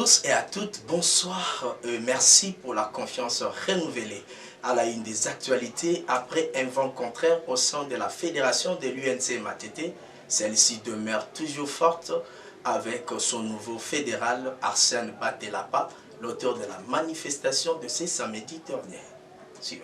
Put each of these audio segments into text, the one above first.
tous et à toutes, bonsoir. Merci pour la confiance renouvelée à la une des actualités après un vent contraire au sein de la fédération de l'UNC Matete. Celle-ci demeure toujours forte avec son nouveau fédéral Arsène Batelapa, l'auteur de la manifestation de ce samedi dernier. Suivez.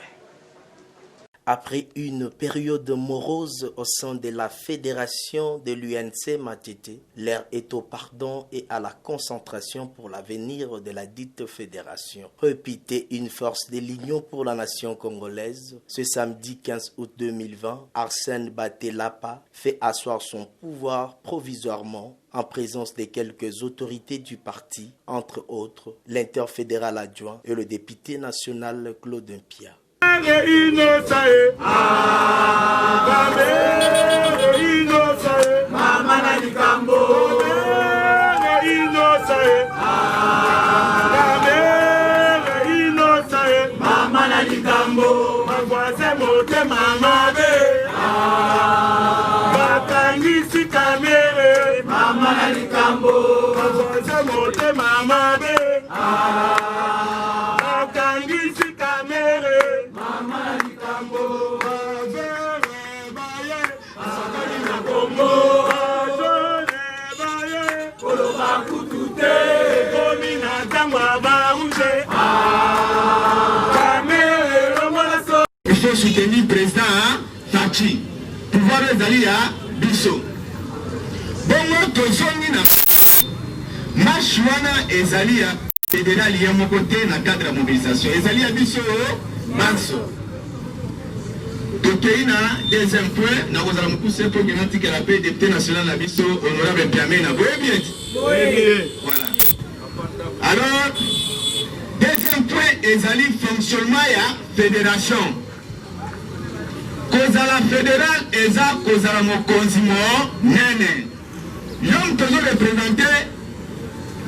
Après une période morose au sein de la fédération de l'UNC Matete, l'air est au pardon et à la concentration pour l'avenir de la dite fédération. Répéter une force de l'union pour la nation congolaise, ce samedi 15 août 2020, Arsène Batelapa fait asseoir son pouvoir provisoirement en présence de quelques autorités du parti, entre autres l'interfédéral adjoint et le député national Claude Mpia. Il faut soutenir le président Fachi. Pouvoir les à Bisso. Bon, tozongi na Machwana ezali à fédéral ya mon côté na cadre de mobilisation. Ezali à Bisso Manso. Tokeina deuxième point, na kozala mukuse pour que la paix député national na Bisso honorable Piamé na boye bien. Voilà. Alors, deuxième point, ezali fonctionnement ya fédération. Kozala fédéral, eza kozala mokonzi mo nene. L'homme toujours représenté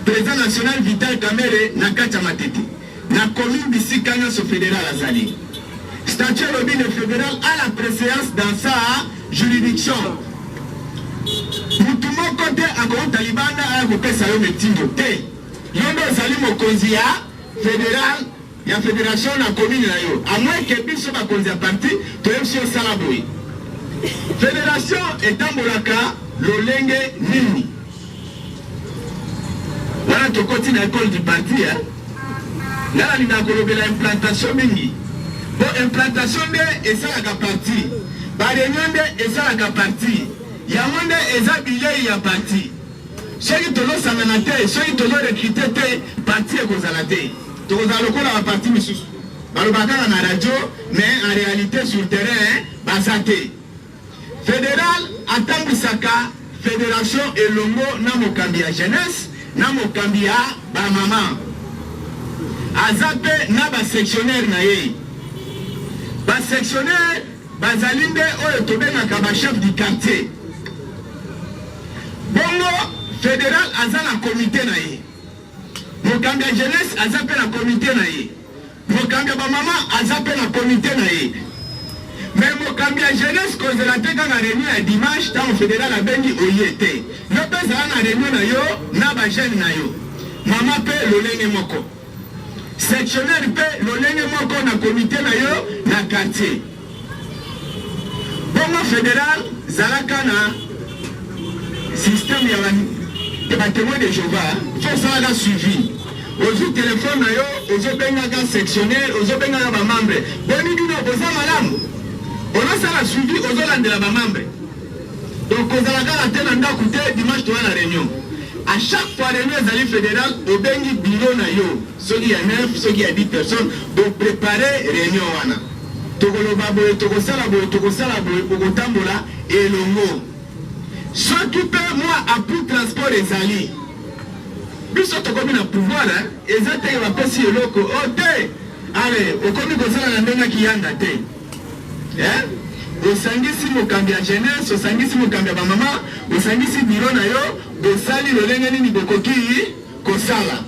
président national Vital Kamere na kati Matete. Na commune bisika nyonso fédéral azali. Statut lobby le fédéral a la préséance dans sa juridiction. Mutu moko te akoko talibanda a kopesa yo metindo te. Yondo azali mokonzi ya fédéral ya fédération na commune na yo. A moins que biso bakonzi ya parti toyebisi yo sala boye. Fédération etambolaka lolenge nini. Wana tokoti na école du parti ngala lina kolobela implantation mingi. Bon implantation nde esalaka parti. Ba réunion nde esalaka parti. Yango nde eza bilei ya parti. Soki tozosangana te, soki tozorekrite te, parti ekozala te. Tokozala lokola ba parti misusu. Balobaka na radio, mais en réalité sur le terrain, baza te. Fédéral atambwisaka fédération elongo na mokambi ya jeunesse, na mokambi ya ba mama. Azape na ba sectionnaire na ye. Ba sectionnaire bazali nde oyo tobengaka ba chef du quartier. Bongo fédéral aza na comité na ye. Mokambi ya jeunesse aza pe na comité na ye. Mokambi ya ba mama aza pe na comité na ye. Mais mokambi ya jeunesse kozela te kaka réunion ya dimanche tango fédéral abengi oye te. Yo pe zala na réunion na yo na ba jeune na yo. Mama pe lolenge moko. Sectionnaire pe lolenge moko na comité na yo na quartier. Bongo fédéral zalaka na système ya ba témoin de Jéhovah. Faut ça la suivi. Ozu téléphone na yo, ozo bengaka sectionnaire, ozo bengaka ba membre. Boni dino oza malamu. On a ça la suivi aux Hollandais de la membre. Donc, aux Alagala, Tenanda, Kouté, dimanche, tu as la réunion. À chaque fois, réunion des fédérales, au Bengi Bilo Nayo, ceux qui a 9, ceux qui a 10 personnes, pour préparer réunion. Togolobaboy, Togosalaboy, Togosalaboy, Pogotambola et Longo. Ceux qui peuvent, moi, à plus transport les alliés. Puis, ce qui est pouvoir, ils ont été à passer le loco. Oh, t'es! Allez, au commis de ça, on a qui y a ndaté. Osangisi mokambi ya jeunesse, osangisi mokambi ya bamama, osangisi biro na yo, bosali lolenge nini bokoki kosala.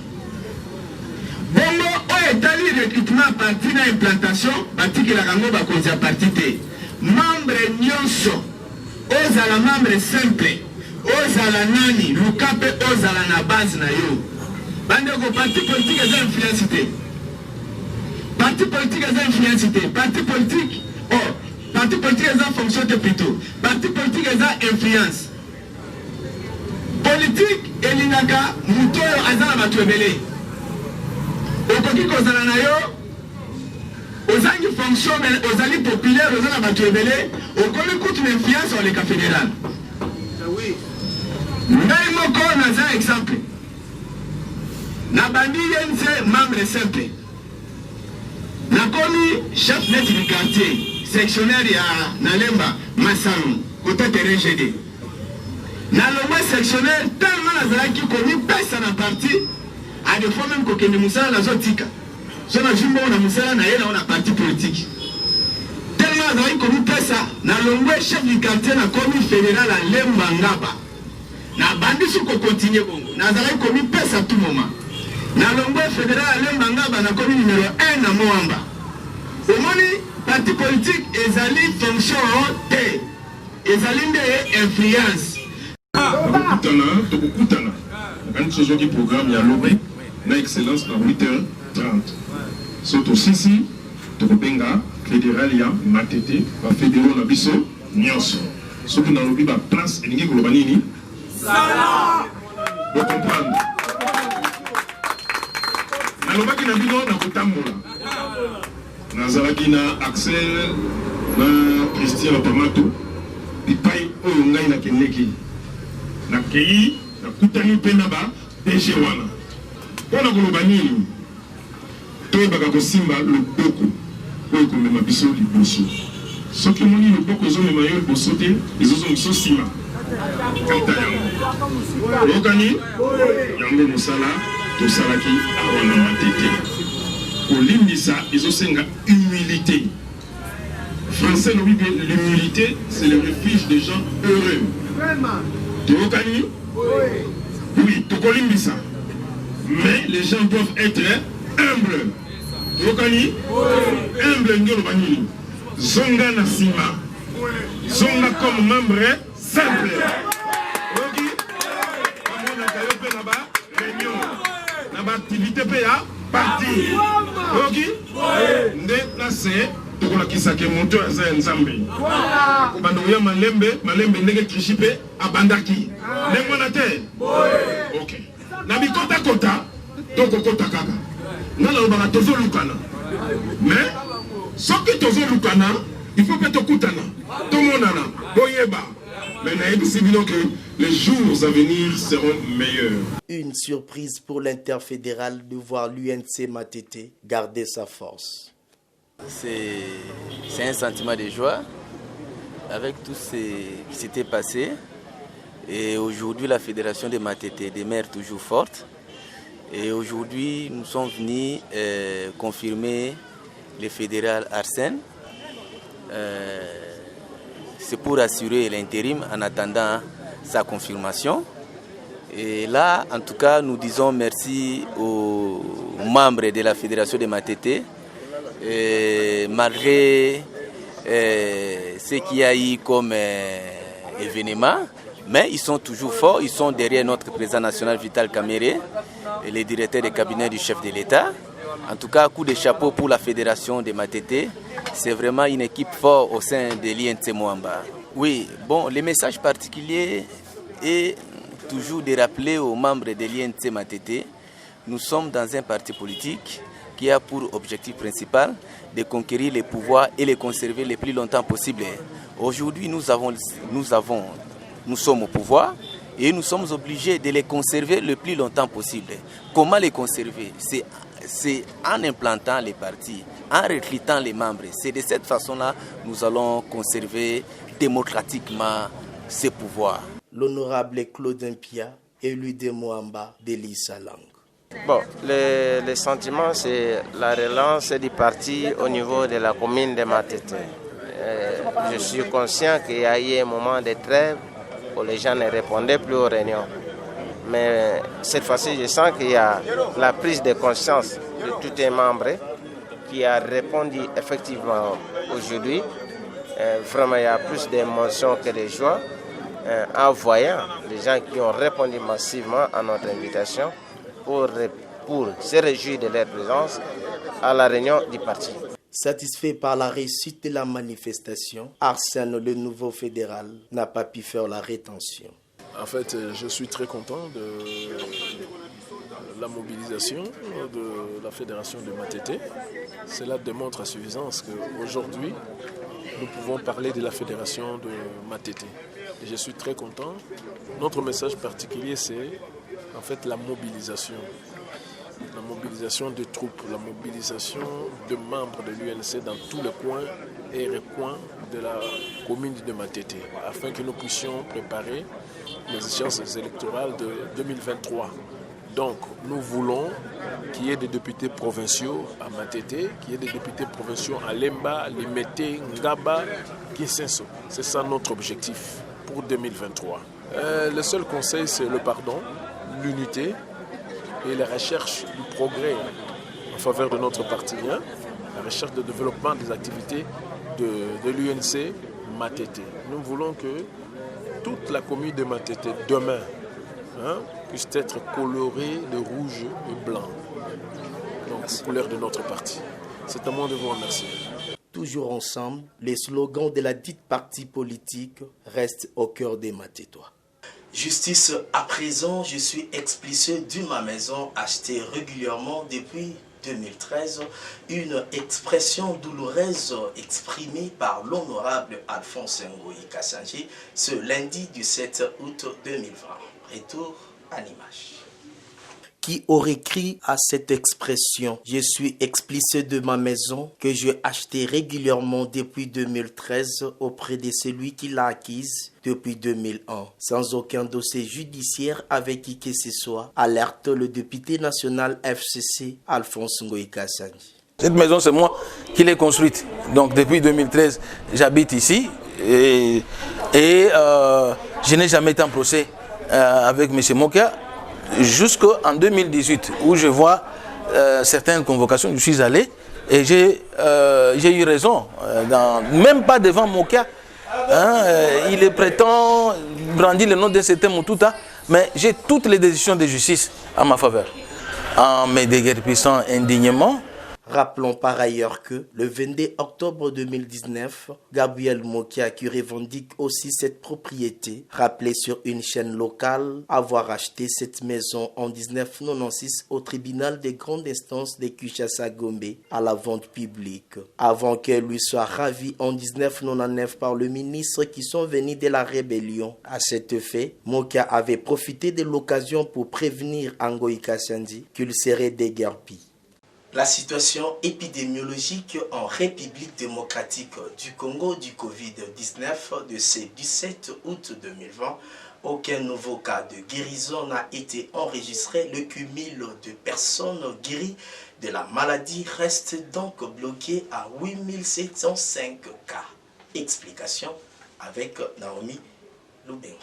Bongo oyo etali recrutement parti na implantation, batikelaka ngo bakonzi ya parti te. Membre nyonso, ozala membre simple, ozala nani, luka pe ozala na base na yo. Bandeko, parti politique est influencité. Parti politique est influencité. Parti politique, parti politique est fonction plutôt. Parti politique est influence. Politique, elinaka, mutoyo azana batwebele. Okoki kozala na yo, ozangi fonction, ozali populaire, ozana batwebele, okomi kutu l'influence sur l'état fédéral. Ngai moko naza exemple. Na bandi yense membre simple. Nakomi chef net du quartier, sectionnaire ya Nalemba, Massanou, côté terrain GD. Nalomba sectionnaire tellement nazalaki komi pesa na parti, à des fois même kokende musala na zotika. So na jumbo na musala na yela na parti politique. Tellement nazalaki komi pesa, nalomba chef du quartier na komi fédéral à Lemba Ngaba. Na bandi suko continue bongo. Nazalaki komi pesa tout moment. Na lombo fédéral Lembangaba na commune numéro 1 na Moamba. Omoni parti politique ezali fonction T. Ezali nde influence. Tokutana. Quand ce jeu programme ya lobé na excellence à 8h30. Soto sisi tokobenga fédéral ya matete ba fédéral na biso nyonso. Soto na lobby ba place elingi koloba nini? Sala. Vous comprenez? Nalobaki na bino na kotambola nazalaki na Axel na Christian Pamato bipai oyo ngai nakendeki nakei nakutani mpe na ba DG wana mpona koloba nini toyebaka kosimba loboko oyo komema biso liboso soki omoni loboko ezomema yo liboso te ezozongisa nsima kanta yango oyokani yango mosala tosalaki awana matete kolimbisa ezosenga humilité. Français nous dit l'humilité c'est le refuge des gens heureux. Tokani? Oui, tokolimbisa. Mais les gens doivent être humbles. Tokani? Humble ngelo banini. Zonga na sima. Zonga comme membre simple. Ok? Amona kayope na ba réunion. Na ba activité pe ya parti. Ok? Nde na se tokolakisa ke moto aza nzambe. Kobanda ya malembe ndenge krishipe abandaki. Ndengona te? Ok. Na bikota kota tokokota kaka. Nala obaka tozo lukana. Mais soki tozo lukana, il faut que tokutana. Tomonana, boyeba. Mais naebisi bino que les jours à venir seront meilleurs. Une surprise pour l'interfédéral de voir l'UNC Matete garder sa force. C'est un sentiment de joie avec tout ce qui s'était passé. Et aujourd'hui, la fédération de Matete demeure toujours forte. Et aujourd'hui, nous sommes venus confirmer le fédéral Arsène. C'est pour assurer l'intérim en attendant sa confirmation. Et là, en tout cas, nous disons merci aux membres de la fédération de Matete. Et malgré ce qu'il y a eu comme événement, mais ils sont toujours forts, ils sont derrière notre président national Vital Kamere et les directeurs de cabinet du chef de l'État. En tout cas, coup de chapeau pour la fédération de Matete. C'est vraiment une équipe forte au sein de l'INC Moamba. Oui, bon, le message particulier est toujours de rappeler aux membres de l'INC Matete, nous sommes dans un parti politique qui a pour objectif principal de conquérir les pouvoirs et les conserver le plus longtemps possible. Aujourd'hui, nous sommes au pouvoir et nous sommes obligés de les conserver le plus longtemps possible. Comment les conserver? C'est en implantant les partis, en recrutant les membres. C'est de cette façon-là que nous allons conserver démocratiquement ces pouvoirs. L'honorable Claude Impia, élu de Moamba de l'Issalang. Bon, le sentiment, c'est la relance du parti au niveau de la commune de Matete. Je suis conscient qu'il y a eu un moment de trêve où les gens ne répondaient plus aux réunions. Mais cette fois-ci, je sens qu'il y a la prise de conscience de tous les membres qui a répondu effectivement aujourd'hui. Vraiment, il y a plus d'émotions que de joie en voyant les gens qui ont répondu massivement à notre invitation. pour se réjouir de leur présence à la réunion du parti. Satisfait par la réussite de la manifestation, Arsène, le nouveau fédéral, n'a pas pu faire la rétention. En fait, je suis très content de la mobilisation de la fédération de Matete. Cela démontre à suffisance qu'aujourd'hui, nous pouvons parler de la fédération de Matete. Et je suis très content. Notre message particulier, c'est en fait la mobilisation. La mobilisation de troupes, la mobilisation de membres de l'UNC dans tous les coins et recoins de la commune de Matete, afin que nous puissions préparer les échéances électorales de 2023. Donc, nous voulons qu'il y ait des députés provinciaux à Matete, qu'il y ait des députés provinciaux à Lemba, Limete, Ngaba, Kinsenso. C'est ça notre objectif pour 2023. Le seul conseil, c'est le pardon, l'unité et la recherche du progrès en faveur de notre parti, la recherche de développement des activités de l'UNC Matete. Nous voulons que toute la commune de Matete, demain, puisse être colorée de rouge et blanc. Donc, la couleur de notre parti. C'est à moi de vous remercier. Toujours ensemble, les slogans de la dite parti politique restent au cœur des Matétois. Justice à présent, je suis expulsé de ma maison achetée régulièrement depuis 2013, une expression douloureuse exprimée par l'honorable Alphonse Ngoï Kassanji ce lundi du 7 août 2020. Retour à l'image. Qui aurait écrit à cette expression « Je suis expulsé de ma maison que je achetais régulièrement depuis 2013 auprès de celui qui l'a acquise depuis 2001, sans aucun dossier judiciaire avec qui que ce soit », alerte le député national FCC Alphonse Ngoï Kassanji. Cette maison, c'est moi qui l'ai construite. Donc depuis 2013, j'habite ici et je n'ai jamais été en procès avec M. Mokia. Jusqu'en 2018, où je vois certaines convocations, je suis allé et j'ai eu raison, même pas devant mon cas. Il est prétend brandir le nom d'un certain Moutouta, mais j'ai toutes les décisions de justice à ma faveur. En me déguerpissant indignement. Rappelons par ailleurs que le 22 octobre 2019, Gabriel Mokia, qui revendique aussi cette propriété, rappelait sur une chaîne locale avoir acheté cette maison en 1996 au tribunal des grandes instances de Kinshasa-Gombe à la vente publique, avant qu'elle lui soit ravie en 1999 par le ministre qui sont venus de la rébellion. À cet effet, Mokia avait profité de l'occasion pour prévenir Ngoï Kassanji qu'il serait déguerpi. La situation épidémiologique en République démocratique du Congo du Covid-19 de ce 17 août 2020, aucun nouveau cas de guérison n'a été enregistré. Le cumul de personnes guéries de la maladie reste donc bloqué à 8705 cas. Explication avec Naomi Lubengo.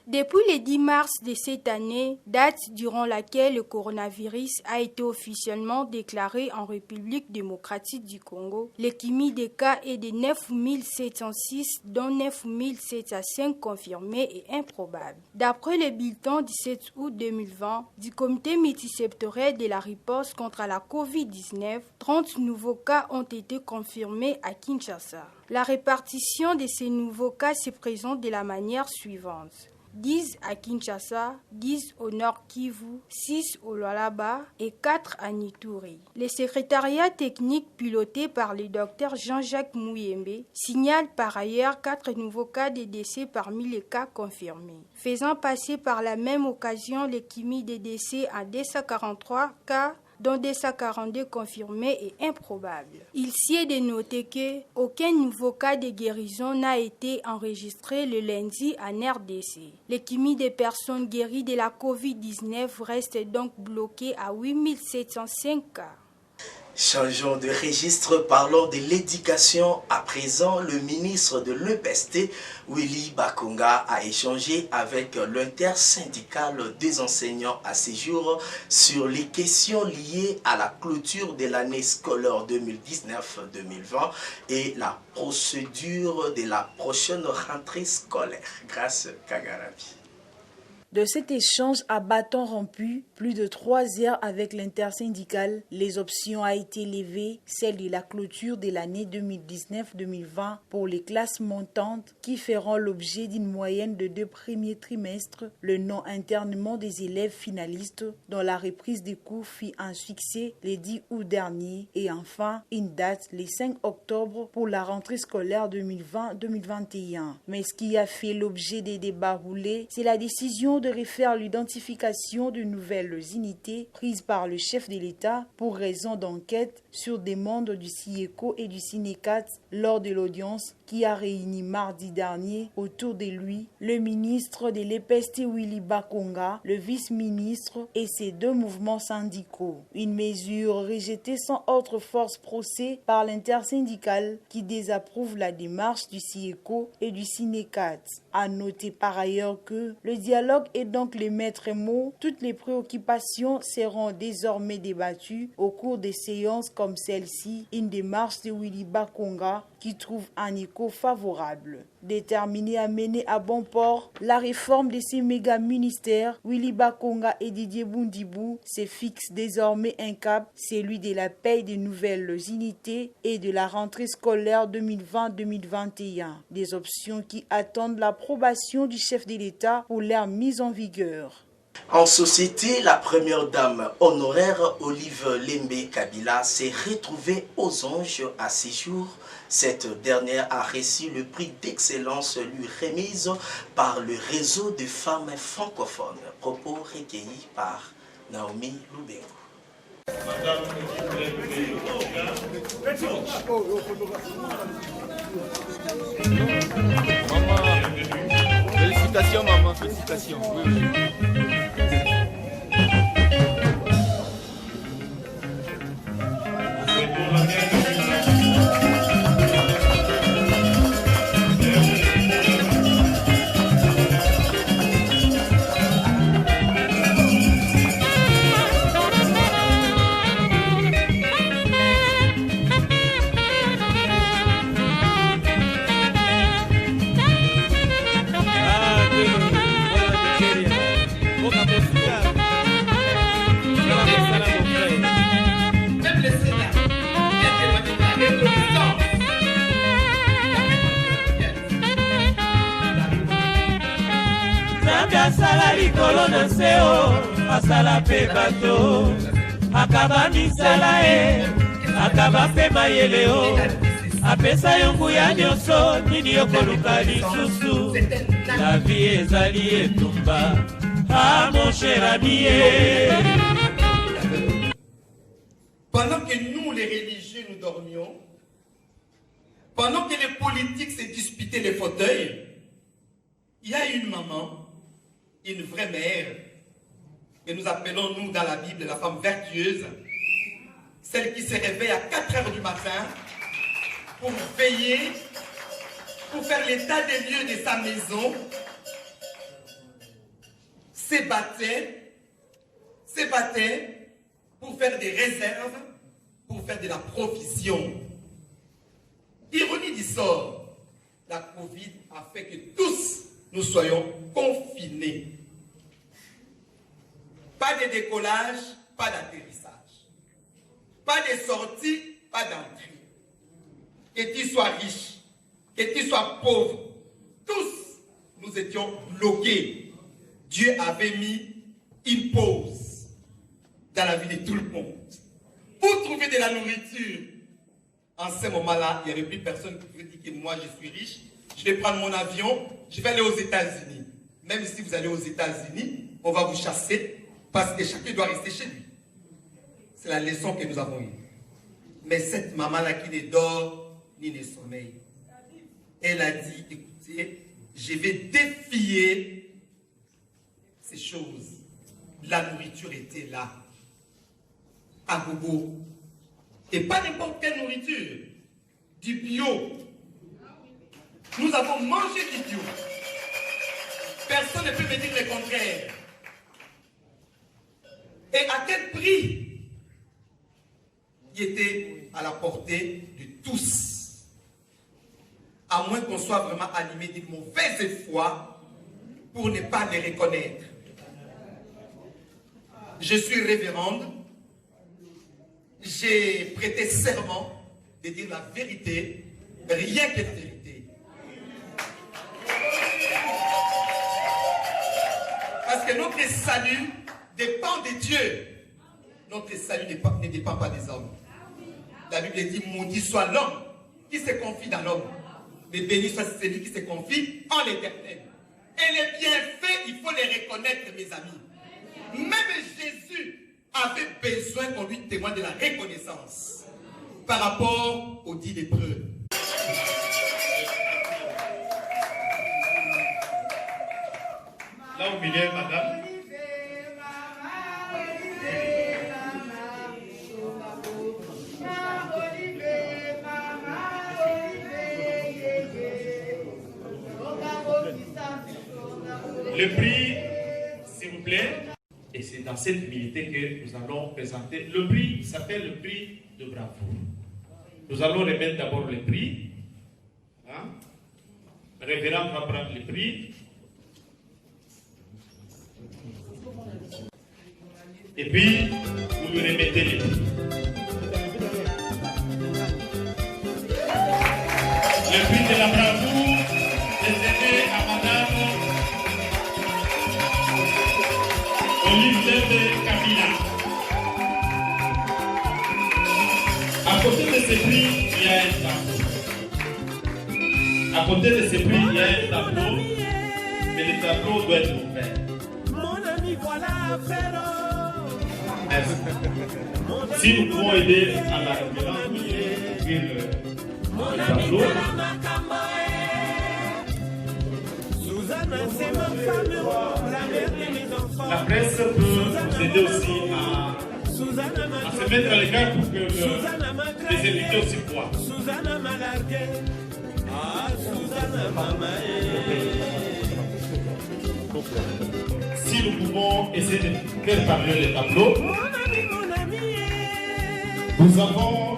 Depuis le 10 mars de cette année, date durant laquelle le coronavirus a été officiellement déclaré en République démocratique du Congo, l'équimie des cas est de 9706, dont 9705 confirmés et improbables. D'après le bulletin du 7 août 2020 du comité multisectoriel de la riposte contre la COVID-19, 30 nouveaux cas ont été confirmés à Kinshasa. La répartition de ces nouveaux cas se présente de la manière suivante. 10 à Kinshasa, 10 au Nord Kivu, 6 au Lualaba et 4 à Nituri. Le secrétariat technique piloté par le docteur Jean-Jacques Mouyembe signale par ailleurs 4 nouveaux cas de décès parmi les cas confirmés, faisant passer par la même occasion l'équimie des décès à 243 cas, dont 242 confirmés et improbables. Il s'y est de noter qu'aucun nouveau cas de guérison n'a été enregistré le lundi en RDC. L'équimie des personnes guéries de la COVID-19 reste donc bloquée à 8705 cas. Changeons de registre, parlons de l'éducation. À présent, le ministre de l'EPST, Willy Bakonga, a échangé avec l'intersyndicale des enseignants à ce jour sur les questions liées à la clôture de l'année scolaire 2019-2020 et la procédure de la prochaine rentrée scolaire. Grâce Kagarabi. De cet échange à bâton rompu, plus de 3 heures avec l'intersyndicale, les options a été levées, celle de la clôture de l'année 2019-2020 pour les classes montantes qui feront l'objet d'une moyenne de 2 premiers trimestres, le non-internement des élèves finalistes dont la reprise des cours fit un succès le 10 août dernier et enfin une date le 5 octobre pour la rentrée scolaire 2020-2021. Mais ce qui a fait l'objet des débats roulés, c'est la décision de refaire l'identification de nouvelles unités prises par le chef de l'État pour raison d'enquête sur demande du CIECO et du Cinécat lors de l'audience qui a réuni mardi dernier autour de lui le ministre de l'EPST Willy Bakonga, le vice-ministre et ses 2 mouvements syndicaux. Une mesure rejetée sans autre force procès par l'intersyndicale qui désapprouve la démarche du CIECO et du Cinécat. À noter par ailleurs que le dialogue est donc le maître mot. Toutes les préoccupations seront désormais débattues au cours des séances comme celle-ci, une démarche de Willy Bakonga qui trouve un écho favorable. Déterminé à mener à bon port la réforme de ces méga-ministères, Willy Bakonga et Didier Bundibou se fixent désormais un cap, celui de la paie de nouvelles unités et de la rentrée scolaire 2020-2021. Des options qui attendent l'approbation du chef de l'État pour leur mise en vigueur. En société, la première dame honoraire Olive Lembe Kabila s'est retrouvée aux anges à ses jours. Cette dernière a reçu le prix d'excellence lui remise par le réseau de femmes francophones. Propos recueillis par Naomi Lubengo. Félicitations maman, félicitations. Oui. Asala likolo na seo, asala pe bato, akaba misala akaba pe mayeleo, apesa yongu ya nyonso, nini yokoluka lisusu, la vie ezali etumba, ah mon cher ami. Pendant que nous les religieux nous dormions, pendant que les politiques se disputaient les fauteuils, il y a une maman, une vraie mère, que nous appelons, nous, dans la Bible, la femme vertueuse, celle qui se réveille à 4 heures du matin pour veiller, pour faire l'état des lieux de sa maison, se battait pour faire des réserves, pour faire de la provision. Ironie du sort, la Covid a fait que tous nous soyons confinés. Pas de décollage, pas d'atterrissage. Pas de sortie, pas d'entrée. Que tu sois riche, que tu sois pauvre, tous nous étions bloqués. Dieu avait mis une pause dans la vie de tout le monde. Pour trouver de la nourriture, en ce moment-là, il n'y avait plus personne qui pouvait dire que moi je suis riche. Je vais prendre mon avion, je vais aller aux États-Unis. Même si vous allez aux États-Unis, on va vous chasser parce que chacun doit rester chez lui. C'est la leçon que nous avons eue. Mais cette maman-là qui ne dort ni ne sommeille, elle a dit, écoutez, je vais défier ces choses. La nourriture était là, à gogo. Et pas n'importe quelle nourriture, du bio. Nous avons mangé du bio. Personne ne peut me dire le contraire. Et à quel prix? Il était à la portée de tous. À moins qu'on soit vraiment animé d'une mauvaise foi pour ne pas les reconnaître. je suis révérende, j'ai prêté serment de dire la vérité, rien que la vérité. Parce que notre salut dépend de Dieu. Notre salut ne dépend pas des hommes. La Bible dit, maudit soit l'homme qui se confie dans l'homme, mais béni soit celui qui se confie en l'Éternel. Et les bienfaits, il faut les reconnaître, mes amis. Même Jésus avait besoin qu'on lui témoigne de la reconnaissance par rapport aux 10 lépreux. Là au milieu, madame. Le prix, s'il vous plaît, et c'est dans cette humilité que nous allons présenter. Le prix s'appelle le prix de bravoure. Nous allons remettre d'abord le prix. Hein? Le révérend va prendre le prix. Et puis, vous lui remettez les prix. Le prix de la bravoure est donné à madame Olivier Kabila. À côté de ce prix, il y a un tableau. À côté de ce prix, il y a un tableau, mais le tableau doit être ouvert. Mon ami, voilà, frère. Si nous pouvons aider à la révérende, ouvrir le tableau. La presse peut nous aider aussi à se mettre à l'écart pour que les invités aussi voient. Si nous pouvons essayer de faire parler le tableau, nous avons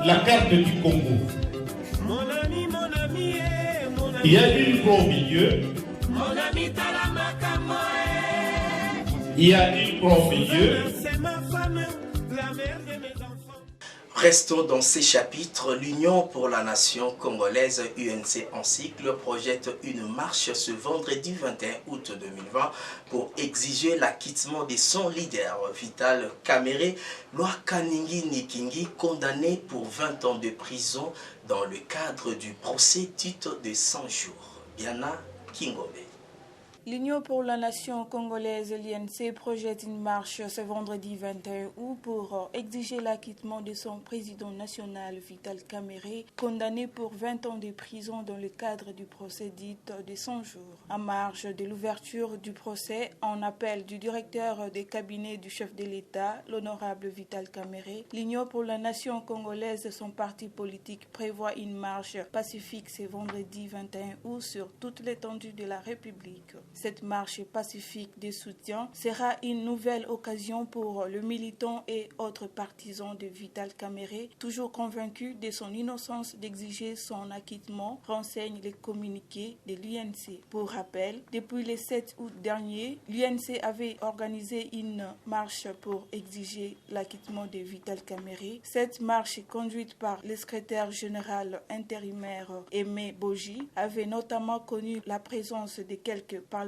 la carte du Congo. Il y a une croix au milieu. Il y a une croix au milieu. Restons dans ces chapitres. L'Union pour la Nation congolaise UNC en cycle projette une marche ce vendredi 21 août 2020 pour exiger l'acquittement de son leader Vital Kamerhe, Lwakaningi Nikingi, condamné pour 20 ans de prison dans le cadre du procès dit de 100 jours. Yana Kingobe. L'Union pour la Nation congolaise, l'INC, projette une marche ce vendredi 21 août pour exiger l'acquittement de son président national Vital Kamerhe, condamné pour 20 ans de prison dans le cadre du procès dit de 100 jours. En marge de l'ouverture du procès, en appel du directeur des cabinets du chef de l'État, l'honorable Vital Kamerhe, l'Union pour la Nation congolaise, son parti politique, prévoit une marche pacifique ce vendredi 21 août sur toute l'étendue de la République. Cette marche pacifique de soutien sera une nouvelle occasion pour le militant et autres partisans de Vital Kamerhe, toujours convaincus de son innocence d'exiger son acquittement, renseignent les communiqués de l'UNC. Pour rappel, depuis le 7 août dernier, l'UNC avait organisé une marche pour exiger l'acquittement de Vital Kamerhe. Cette marche, conduite par le secrétaire général intérimaire Aimé Boji, avait notamment connu la présence de quelques parlementaires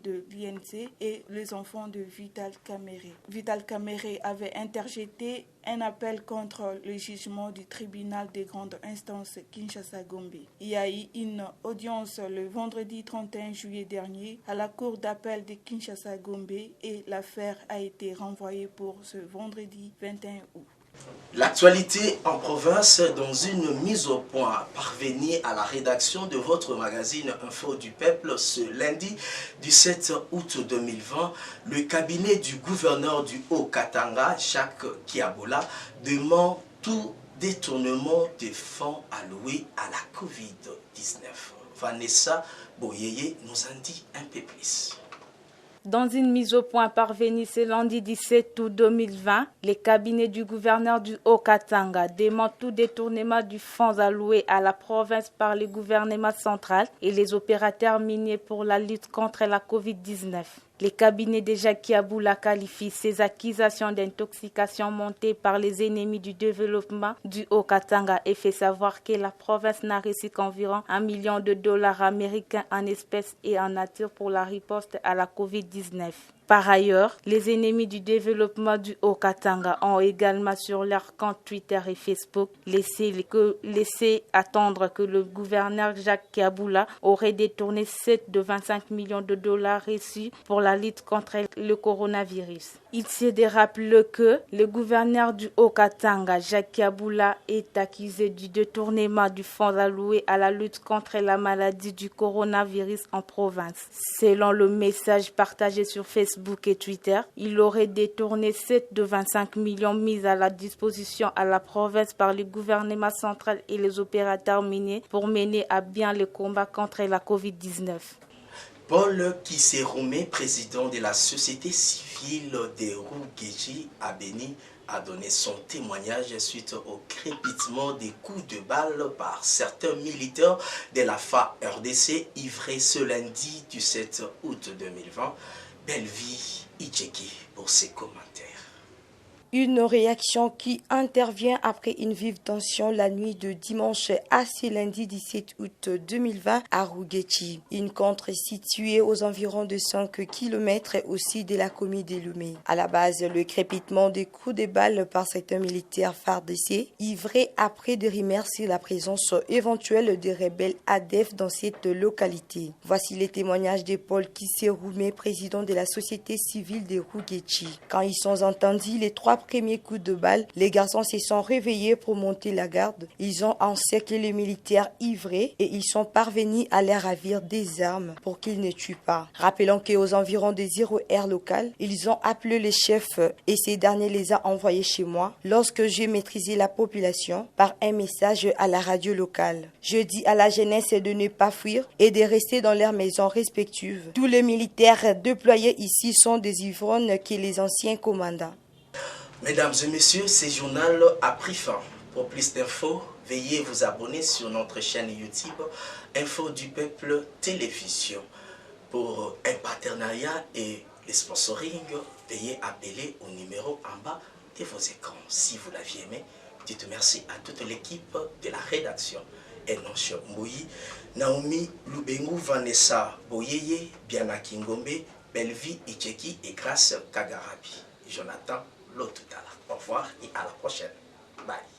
de l'UNC et les enfants de Vital Kamerhe. Vital Kamerhe avait interjeté un appel contre le jugement du tribunal des grandes instances Kinshasa-Gombe. Il y a eu une audience le vendredi 31 juillet dernier à la cour d'appel de Kinshasa-Gombe et l'affaire a été renvoyée pour ce vendredi 21 août. L'actualité en province dans une mise au point parvenue à la rédaction de votre magazine Info du Peuple ce lundi du 7 août 2020. Le cabinet du gouverneur du Haut-Katanga, Jacques Kiabola, demande tout détournement des fonds alloués à la Covid-19. Vanessa Boyeye nous en dit un peu plus. Dans une mise au point parvenue ce lundi 17 août 2020, les cabinets du gouverneur du Haut-Katanga démentent tout détournement du fonds alloué à la province par le gouvernement central et les opérateurs miniers pour la lutte contre la Covid-19. Les cabinets de Jacques Yaboula qualifient ces accusations d'intoxication montées par les ennemis du développement du Haut-Katanga et fait savoir que la province n'a reçu qu'environ $1 million américains en espèces et en nature pour la riposte à la COVID-19. Par ailleurs, les ennemis du développement du Haut-Katanga ont également sur leur compte Twitter et Facebook laissé attendre que le gouverneur Jacques Yaboula aurait détourné 7 de 25 millions de dollars reçus pour la lutte contre le coronavirus. Il se rappelle que le gouverneur du Haut-Katanga, Jacques Yaboula, est accusé du détournement du fonds alloué à la lutte contre la maladie du coronavirus en province. Selon le message partagé sur Facebook et Twitter, il aurait détourné 7 de 25 millions mis à la disposition à la province par le gouvernement central et les opérateurs miniers pour mener à bien le combat contre la COVID-19. Paul Kisseroumé, président de la société civile des Rougeji à Béni, a donné son témoignage suite au crépitement des coups de balle par certains militaires de la FA-RDC ivrés ce lundi du 7 août 2020. Belvi Icheki pour ses commentaires. Une réaction qui intervient après une vive tension la nuit de dimanche à ce lundi 17 août 2020 à Rougeji, une contrée située aux environs de 5 km au sud de la commune de Lomé. À la base, le crépitement des coups de balle par certains militaires FARDC, ivrés après des rumeurs sur la présence éventuelle des rebelles ADF dans cette localité. Voici les témoignages de Paul Kisseroumé, président de la société civile de Rougeji. Quand ils sont entendus, les 3 premiers coups de balle, les garçons se sont réveillés pour monter la garde. Ils ont encerclé les militaires ivrés et ils sont parvenus à leur ravir des armes pour qu'ils ne tuent pas. Rappelons qu'aux environs des 0 heures locales, ils ont appelé les chefs et ces derniers les ont envoyés chez moi lorsque j'ai maîtrisé la population par un message à la radio locale. Je dis à la jeunesse de ne pas fuir et de rester dans leurs maisons respectives. Tous les militaires déployés ici sont des ivrognes que les anciens commandants. Mesdames et messieurs, ce journal a pris fin. Pour plus d'infos, veuillez vous abonner sur notre chaîne YouTube Info du Peuple Télévision. Pour un partenariat et le sponsoring, veuillez appeler au numéro en bas de vos écrans. Si vous l'aviez aimé, dites merci à toute l'équipe de la rédaction. Enoch Mouyi, Naomi Lubengu, Vanessa Boyeye, Biana Kingombe, Belvi Icheki et Grace Kagarabi. Jonathan Lotutala. Au revoir et à la prochaine. Bye.